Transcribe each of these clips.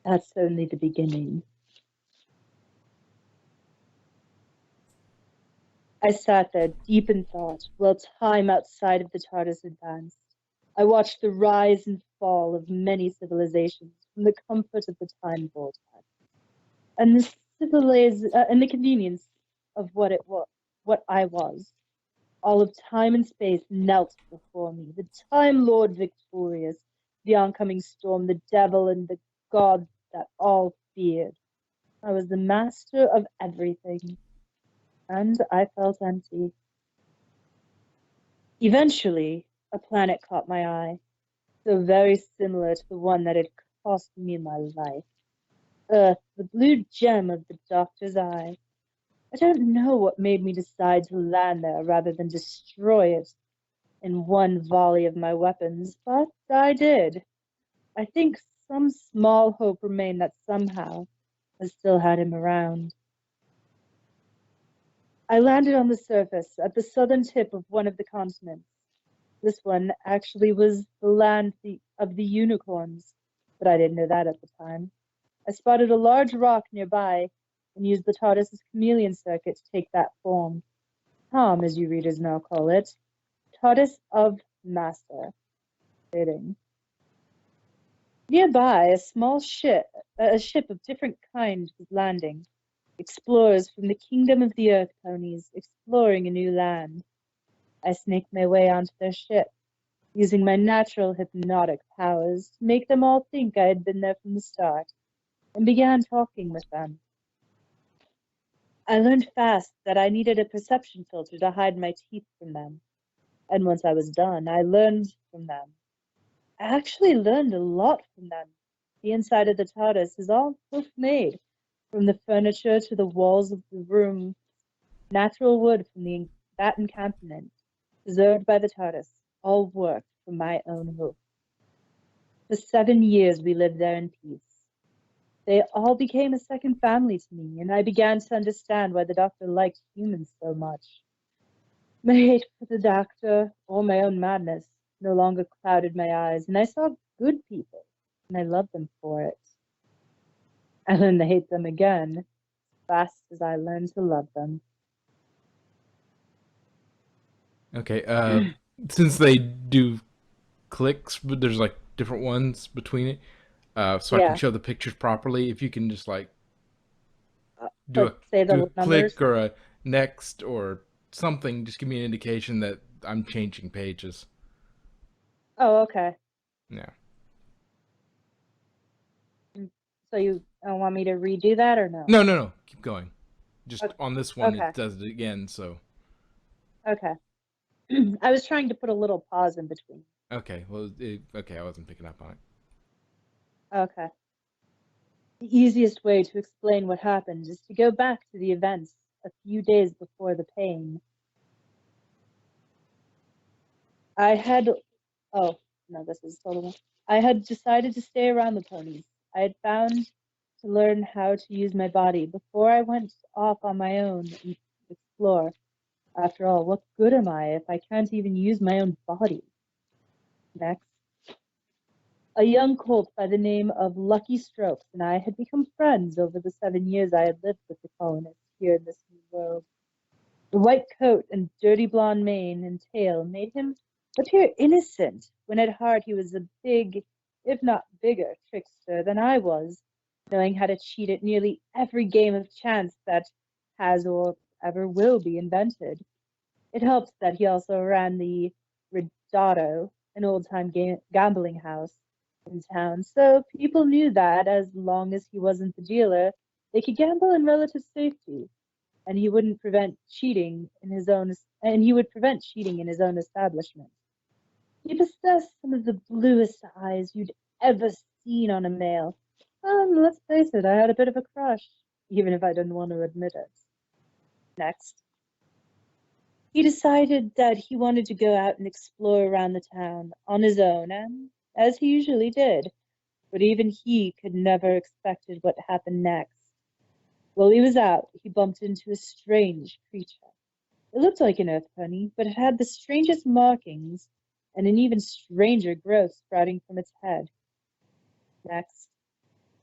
That's only the beginning. I sat there deep in thought while time outside of the TARDIS advanced. I watched the rise and fall of many civilizations from the comfort of the time vortex and and the convenience of what I was. All of time and space knelt before me. The Time Lord victorious, the oncoming storm, the devil and the god that all feared. I was the master of everything, and I felt empty. Eventually, a planet caught my eye, so very similar to the one that had cost me my life. Earth, the blue gem of the doctor's eye. I don't know what made me decide to land there rather than destroy it in one volley of my weapons, but I did. I think some small hope remained that somehow I still had him around. I landed on the surface at the southern tip of one of the continents. This one actually was the land of the unicorns, but I didn't know that at the time. I spotted a large rock nearby and used the TARDIS's chameleon circuit to take that form. Tom, as you readers now call it, TARDIS of Master. Fitting. Nearby, a ship of different kind was landing. Explorers from the kingdom of the Earth ponies, exploring a new land. I snaked my way onto their ship, using my natural hypnotic powers to make them all think I had been there from the start, and began talking with them. I learned fast that I needed a perception filter to hide my teeth from them, and once I was done, I learned from them. I actually learned a lot from them. The inside of the TARDIS is all hoof-made, from the furniture to the walls of the room. Natural wood from that encampment, preserved by the TARDIS, all worked from my own hoof. For 7 years we lived there in peace. They all became a second family to me, and I began to understand why the Doctor liked humans so much. My hate for the Doctor, or my own madness, no longer clouded my eyes, and I saw good people, and I loved them for it. I learned to hate them again, as fast as I learned to love them. Okay, since they do clicks, but there's like different ones between it, so I can show the pictures properly. If you can just like do say the a numbers. click or a next or something, just give me an indication that I'm changing pages. Oh, okay. Yeah. So you want me to redo that or no? No. Keep going. Just Okay. on this one, it does it again, so. Okay. I was trying to put a little pause in between. Okay, well, okay, I wasn't picking up on it. Okay. The easiest way to explain what happened is to go back to the events a few days before the pain. I had, oh, no, this is totally, I had decided to stay around the ponies. I had found to learn how to use my body before I went off on my own and explore. After all, what good am I if I can't even use my own body? Next. A young colt by the name of Lucky Strokes and I had become friends over the 7 years I had lived with the colonists here in this new world. The white coat and dirty blonde mane and tail made him appear innocent, when at heart he was a big, if not bigger, trickster than I was, knowing how to cheat at nearly every game of chance that has or ever will be invented. It helped that he also ran the Ridotto, an old-time gambling house in town, so people knew that as long as he wasn't the dealer, they could gamble in relative safety, and he would prevent cheating in his own establishment. He possessed some of the bluest eyes you'd ever seen on a male. Let's face it, I had a bit of a crush, even if I didn't want to admit it. Next. He decided that he wanted to go out and explore around the town on his own, and as he usually did, but even he could never expected what happened next. While he was out, he bumped into a strange creature. It looked like an earth pony, but it had the strangest markings and an even stranger growth sprouting from its head. Next.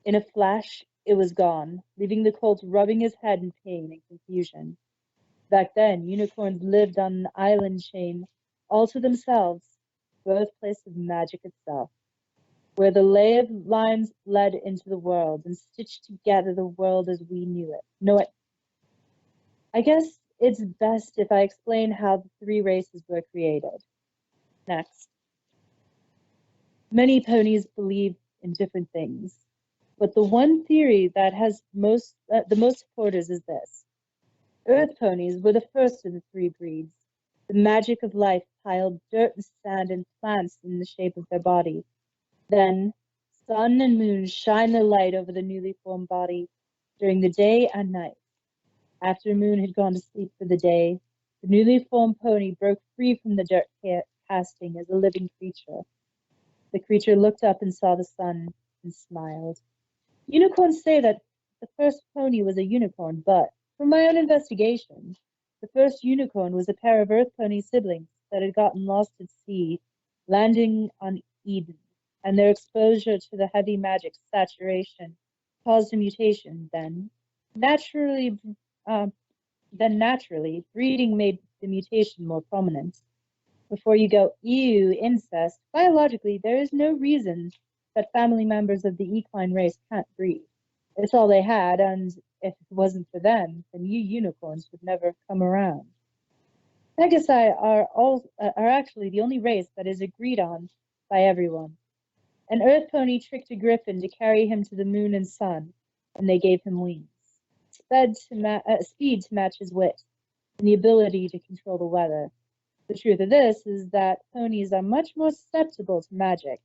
In a flash, it was gone, leaving the colt rubbing his head in pain and confusion. Back then, unicorns lived on an island chain all to themselves, birthplace of magic itself, where the ley of lines bled into the world and stitched together the world as we knew it. Know it. I guess it's best if I explain how the three races were created. Next. Many ponies believe in different things, but the one theory that has the most supporters is this. Earth ponies were the first of the three breeds. The magic of life piled dirt and sand and plants in the shape of their body. Then, sun and moon shine their light over the newly formed body during the day and night. After Moon had gone to sleep for the day, the newly formed pony broke free from the dirt casting as a living creature. The creature looked up and saw the sun and smiled. Unicorns say that the first pony was a unicorn, but from my own investigation, the first unicorn was a pair of Earth pony siblings that had gotten lost at sea, landing on Eden, and their exposure to the heavy magic saturation caused a mutation. Naturally, breeding made the mutation more prominent. Before you go, ew, incest, biologically, there is no reason that family members of the equine race can't breed. It's all they had, and if it wasn't for them, then you unicorns would never come around. Pegasi are actually the only race that is agreed on by everyone. An Earth pony tricked a griffin to carry him to the moon and sun, and they gave him wings. Speed to match his wit, and the ability to control the weather. The truth of this is that ponies are much more susceptible to magic,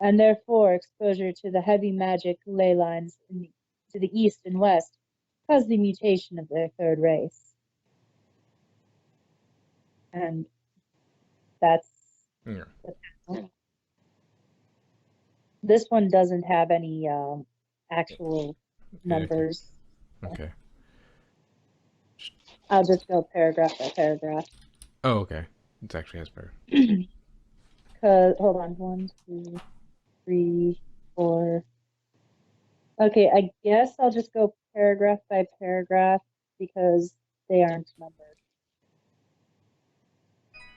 and therefore exposure to the heavy magic ley lines to the east and west caused the mutation of their third race. And that's... Yeah. This one doesn't have any actual numbers. Okay. I'll just go paragraph by paragraph. Oh, okay. It actually has paragraph. Hold on. 1, 2, 3, 4. Okay, I guess I'll just go paragraph by paragraph because they aren't numbered.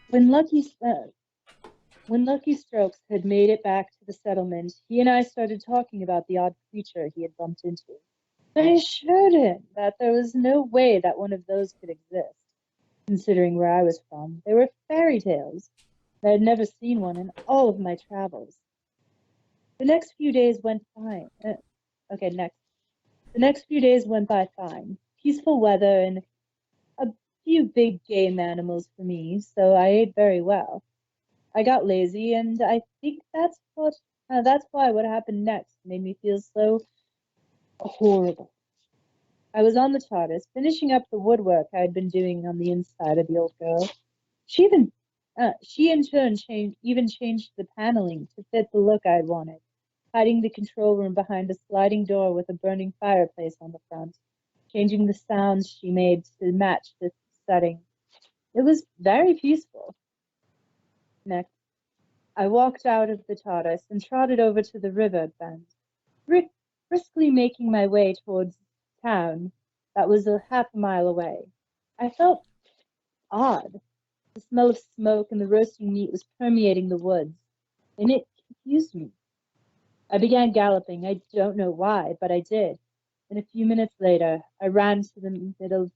When Lucky Strokes had made it back to the settlement, he and I started talking about the odd creature he had bumped into. I assured him that there was no way that one of those could exist, considering where I was from. They were fairy tales. I had never seen one in all of my travels. The next few days went fine. The next few days went by fine. Peaceful weather and a few big game animals for me, so I ate very well. I got lazy, and I think that's why what happened next made me feel so horrible. I was on the TARDIS, finishing up the woodwork I had been doing on the inside of the old girl. She in turn changed the paneling to fit the look I wanted, hiding the control room behind a sliding door with a burning fireplace on the front, changing the sounds she made to match the setting. It was very peaceful. Next, I walked out of the TARDIS and trotted over to the river bend, briskly making my way towards town that was a half a mile away. I felt odd. The smell of smoke and the roasting meat was permeating the woods, and it confused me. I began galloping. I don't know why, but I did. And a few minutes later, I ran to the middle of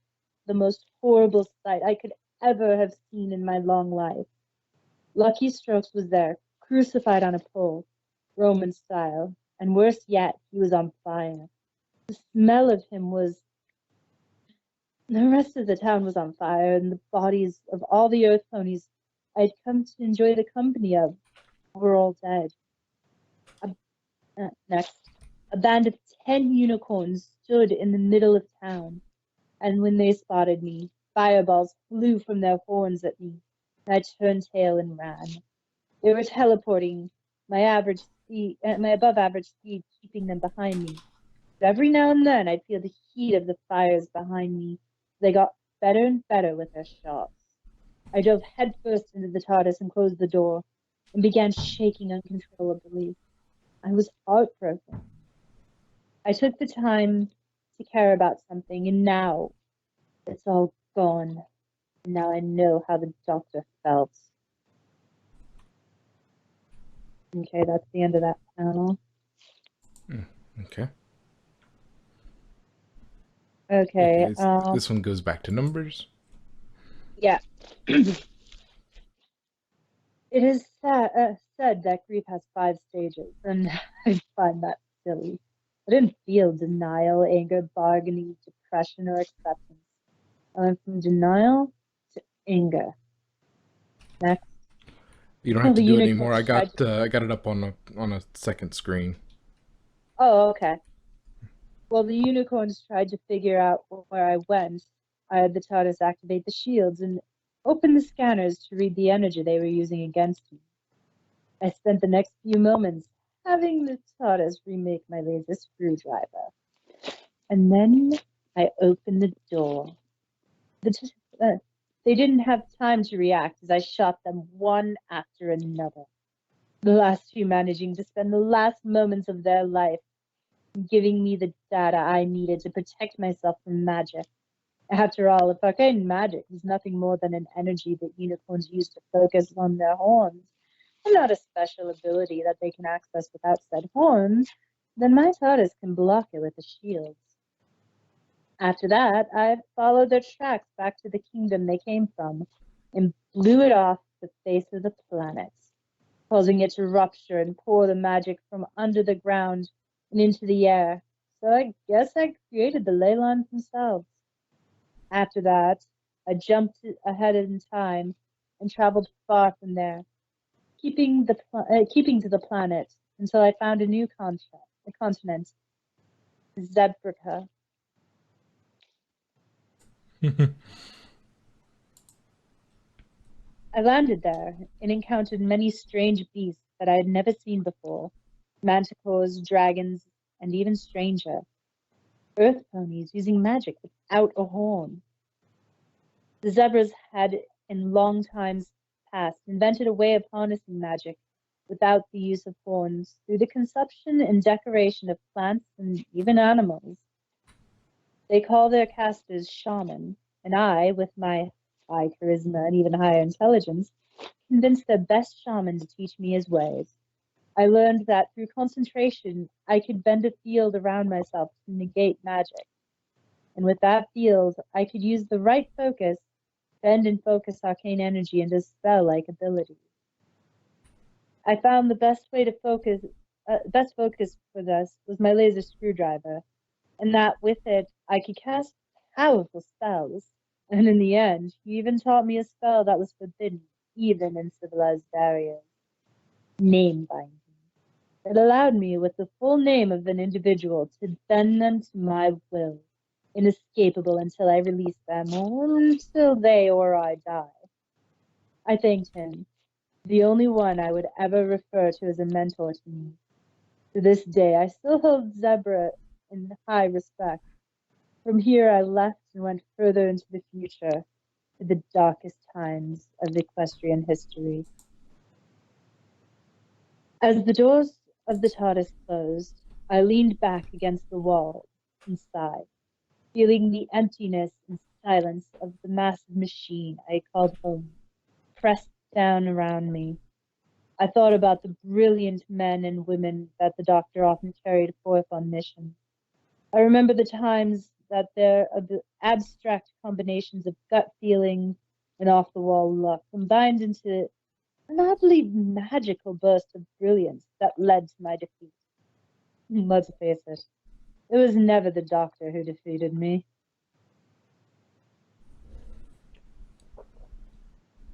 the most horrible sight I could ever have seen in my long life. Lucky Strokes was there, crucified on a pole, Roman style, and worse yet, he was on fire. The smell of him was... The rest of the town was on fire, and the bodies of all the Earth ponies I'd come to enjoy the company of were all dead. Next, a band of 10 unicorns stood in the middle of town, and when they spotted me, fireballs flew from their horns at me, and I turned tail and ran. They were teleporting my above average speed, keeping them behind me. But every now and then, I'd feel the heat of the fires behind me. They got better and better with their shots. I dove headfirst into the TARDIS and closed the door, and began shaking uncontrollably. I was heartbroken. I took the time to care about something, and now it's all gone. Now I know how the doctor felt. Okay, that's the end of that panel. Okay. Okay. This one goes back to numbers. Yeah. It is said that grief has 5 stages, and I find that silly. I didn't feel denial, anger, bargaining, depression, or acceptance. I went from denial to anger. Next. You don't have to The do it anymore. unicorns I got it up on a second screen. Oh, okay. Well, the unicorns tried to figure out where I went. I had the TARDIS activate the shields and open the scanners to read the energy they were using against me. I spent the next few moments having the TARDIS remake my laser screwdriver. And then I opened the door. They didn't have time to react as I shot them one after another. The last two managing to spend the last moments of their life giving me the data I needed to protect myself from magic. After all, if arcane magic is nothing more than an energy that unicorns use to focus on their horns, and not a special ability that they can access without said horns, then my TARDIS can block it with the shields. After that, I followed their tracks back to the kingdom they came from, and blew it off the face of the planet, causing it to rupture and pour the magic from under the ground and into the air. So I guess I created the Leylons themselves. After that, I jumped ahead in time and traveled far from there, keeping to the planet until I found a new continent, Zebrica. I landed there and encountered many strange beasts that I had never seen before. Manticores, dragons, and even stranger. Earth ponies using magic without a horn. The zebras had, in long times past, invented a way of harnessing magic without the use of horns through the consumption and decoration of plants and even animals. They call their casters shaman, and I, with my high charisma and even higher intelligence, convinced their best shaman to teach me his ways. I learned that through concentration, I could bend a field around myself to negate magic. And with that field, I could use the right focus, bend and focus arcane energy into spell-like abilities. I found the best focus for this was my laser screwdriver, and that with it, I could cast powerful spells. And in the end, he even taught me a spell that was forbidden, even in civilized barriers. Name binding. It allowed me, with the full name of an individual, to bend them to my will, inescapable until I release them, or until they or I die. I thanked him, the only one I would ever refer to as a mentor to me. To this day, I still hold Zebra in high respect. From here, I left and went further into the future, to the darkest times of equestrian history. As the doors of the TARDIS closed, I leaned back against the wall and sighed, feeling the emptiness and silence of the massive machine I called home pressed down around me. I thought about the brilliant men and women that the Doctor often carried forth on missions. I remember the times that the abstract combinations of gut feeling and off-the-wall luck combined into an oddly magical burst of brilliance that led to my defeat. Let's face it was never the Doctor who defeated me.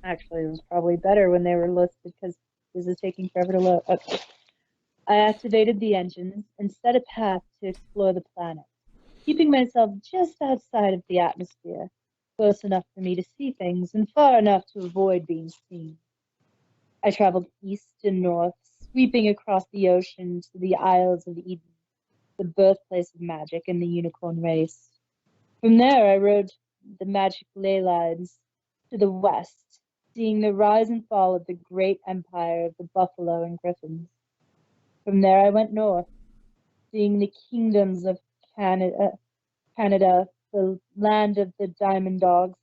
Actually, it was probably better when they were listed because this is taking forever to load. Okay. I activated the engines and set a path to explore the planet, keeping myself just outside of the atmosphere, close enough for me to see things and far enough to avoid being seen. I traveled east and north, sweeping across the ocean to the Isles of Eden, the birthplace of magic and the unicorn race. From there, I rode the magic ley lines to the west, seeing the rise and fall of the great empire of the buffalo and griffins. From there, I went north, seeing the kingdoms of Canada, the land of the Diamond Dogs,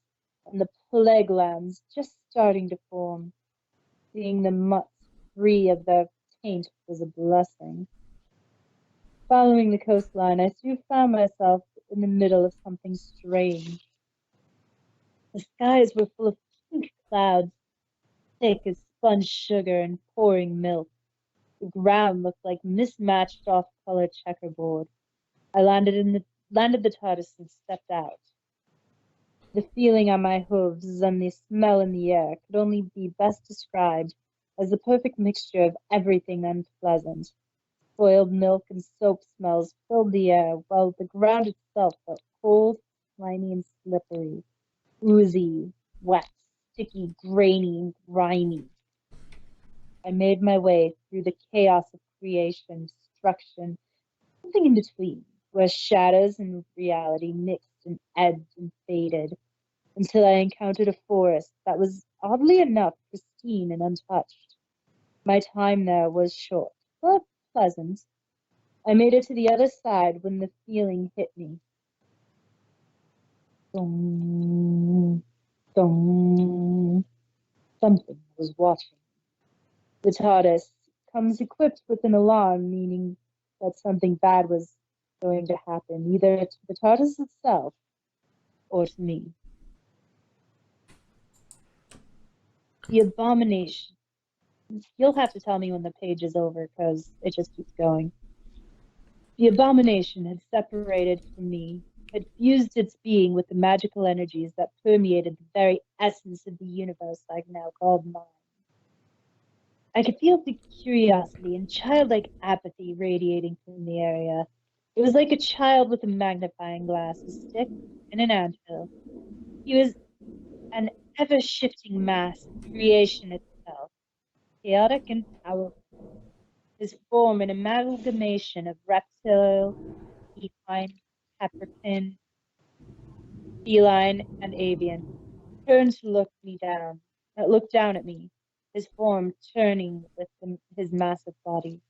and the Plague Lands just starting to form. Seeing the mutts free of their taint was a blessing. Following the coastline, I soon found myself in the middle of something strange. The skies were full of pink clouds, thick as sponge sugar and pouring milk. The ground looked like mismatched off-color checkerboard. I landed the TARDIS and stepped out. The feeling on my hooves and the smell in the air could only be best described as the perfect mixture of everything unpleasant. Spoiled milk and soap smells filled the air, while the ground itself felt cold, slimy, and slippery, oozy, wet, sticky, grainy, and grimy. I made my way through the chaos of creation, destruction, something in between, where shadows and reality mixed and ebbed and faded, until I encountered a forest that was, oddly enough, pristine and untouched. My time there was short, but pleasant. I made it to the other side when the feeling hit me. Dong, dong. Something was watching. The TARDIS comes equipped with an alarm, meaning that something bad was going to happen, either to the TARDIS itself or to me. The abomination. You'll have to tell me when the page is over, because it just keeps going. The abomination had separated from me, had fused its being with the magical energies that permeated the very essence of the universe I now called mine. I could feel the curiosity and childlike apathy radiating from the area. It was like a child with a magnifying glass, a stick, and an anthill. He was an ever-shifting mass of creation itself, chaotic and powerful. His form an amalgamation of reptile, equine, caprine, feline, and avian. Turned to look down at me, his form turning with his massive body.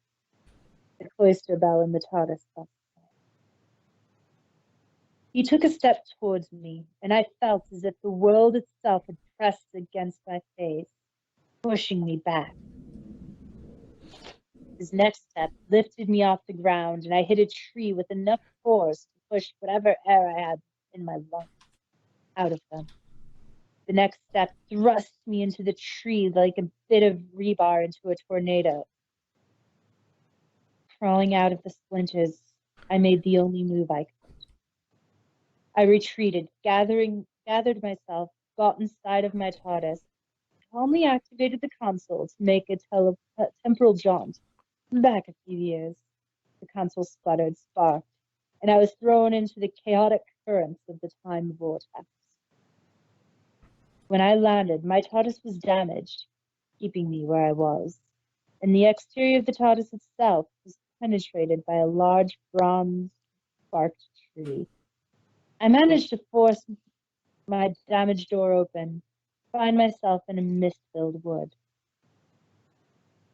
The cloister bell in the TARDIS. He took a step towards me, and I felt as if the world itself had pressed against my face, pushing me back. His next step lifted me off the ground, and I hit a tree with enough force to push whatever air I had in my lungs out of them. The next step thrust me into the tree like a bit of rebar into a tornado. Crawling out of the splinters, I made the only move I could. I retreated, gathered myself, got inside of my TARDIS, calmly activated the console to make a temporal jaunt back a few years. The console spluttered, sparked, and I was thrown into the chaotic currents of the time vortex. When I landed, my TARDIS was damaged, keeping me where I was, and the exterior of the TARDIS itself was penetrated by a large bronze sparked tree. I managed to force my damaged door open, find myself in a mist-filled wood.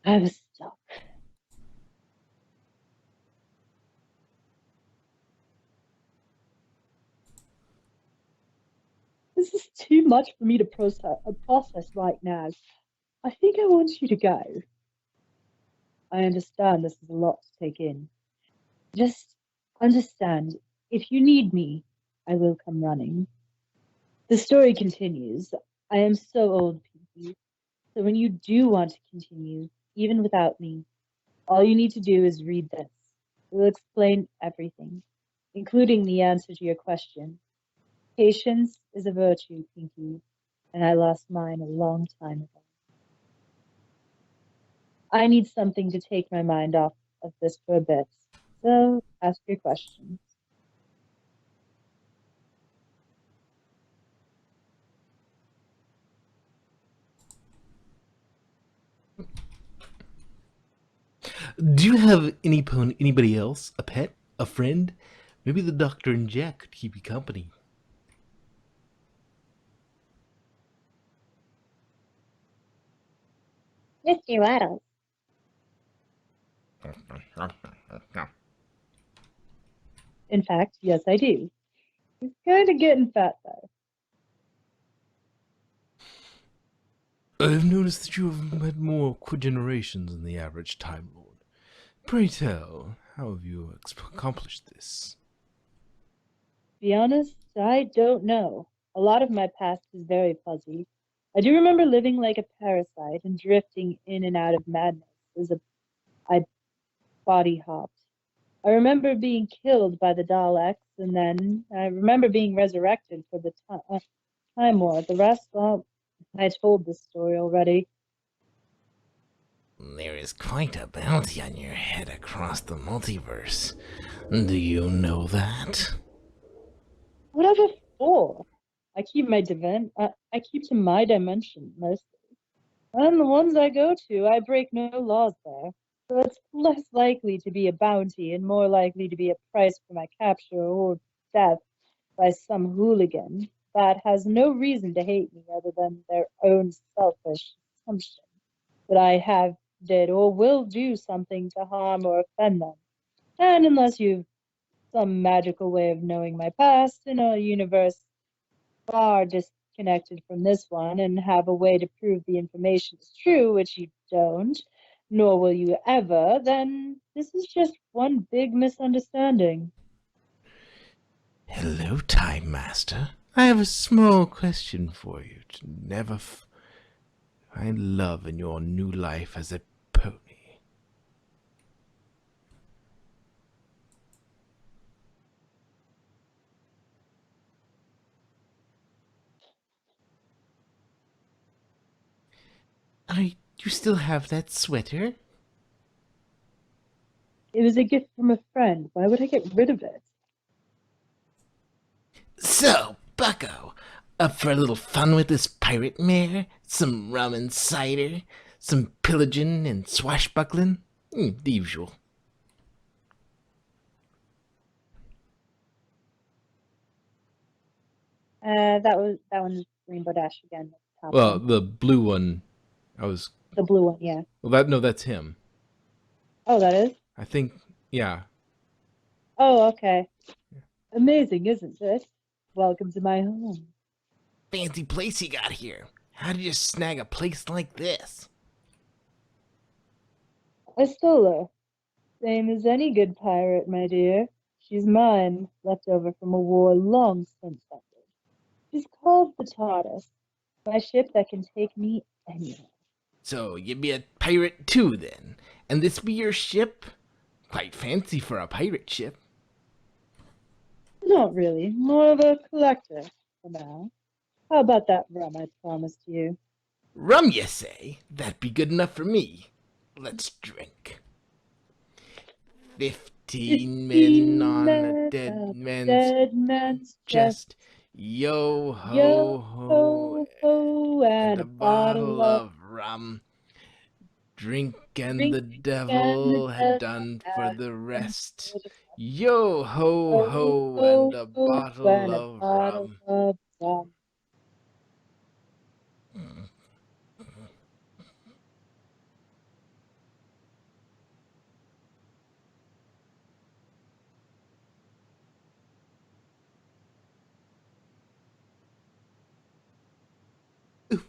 I was stuck. This is too much for me to process right now. I think I want you to go. I understand this is a lot to take in. Just understand, if you need me, I will come running. The story continues. I am so old, Pinky, so when you do want to continue, even without me, all you need to do is read this. It will explain everything, including the answer to your question. Patience is a virtue, Pinky, and I lost mine a long time ago. I need something to take my mind off of this for a bit, so ask your questions. Do you have anybody else? A pet? A friend? Maybe the doctor and Jack could keep you company. Mr. Waddles. In fact, yes, I do. He's kind of getting fat, though. I have noticed that you have had more generations than the average Time Lord. Pray tell, how have you accomplished this? To be honest, I don't know. A lot of my past is very fuzzy. I do remember living like a parasite and drifting in and out of madness as I body hopped. I remember being killed by the Daleks, and then I remember being resurrected for the Time War. The rest, well, I told this story already. There is quite a bounty on your head across the multiverse. Do you know that? Whatever for? I keep to my dimension mostly. And the ones I go to, I break no laws there. So it's less likely to be a bounty and more likely to be a price for my capture or death by some hooligan that has no reason to hate me other than their own selfish assumption that I have did or will do something to harm or offend them. And unless you've some magical way of knowing my past in a universe far disconnected from this one and have a way to prove the information is true, which you don't, nor will you ever, then this is just one big misunderstanding. Hello, Time Master. I have a small question for you to never find love in your new life as a pony. You still have that sweater? It was a gift from a friend. Why would I get rid of it? So, Bucko, up for a little fun with this pirate mare? Some rum and cider? Some pillaging and swashbuckling? The usual. That one's Rainbow Dash again. Top Well, one. the blue one, The blue one, yeah. Well, that's him. Oh, that is? I think, yeah. Oh, okay. Amazing, isn't it? Welcome to my home. Fancy place you got here. How did you snag a place like this? I stole her. Same as any good pirate, my dear. She's mine, left over from a war long since ended. She's called the TARDIS, my ship that can take me anywhere. So you be a pirate too, then? And this be your ship? Quite fancy for a pirate ship. Not really, more of a collector for now. How about that rum I promised you? Rum, you say? That'd be good enough for me. Let's drink. 15 men on a dead man's chest. Yo ho Yo ho, ho, and a bottle of rum. Drink and the devil had done for the rest. Yo ho ho, and a bottle of rum.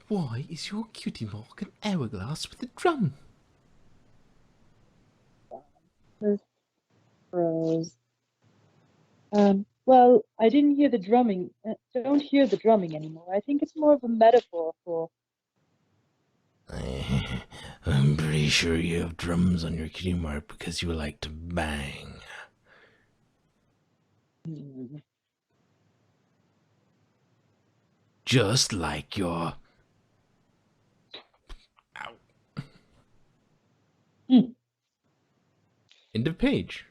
Why is your cutie mark an hourglass with a drum? Rose. Well, I didn't hear the drumming. Don't hear the drumming anymore. I think it's more of a metaphor for. I'm pretty sure you have drums on your cutie mark because you like to bang. Just like your... Ow. End of page.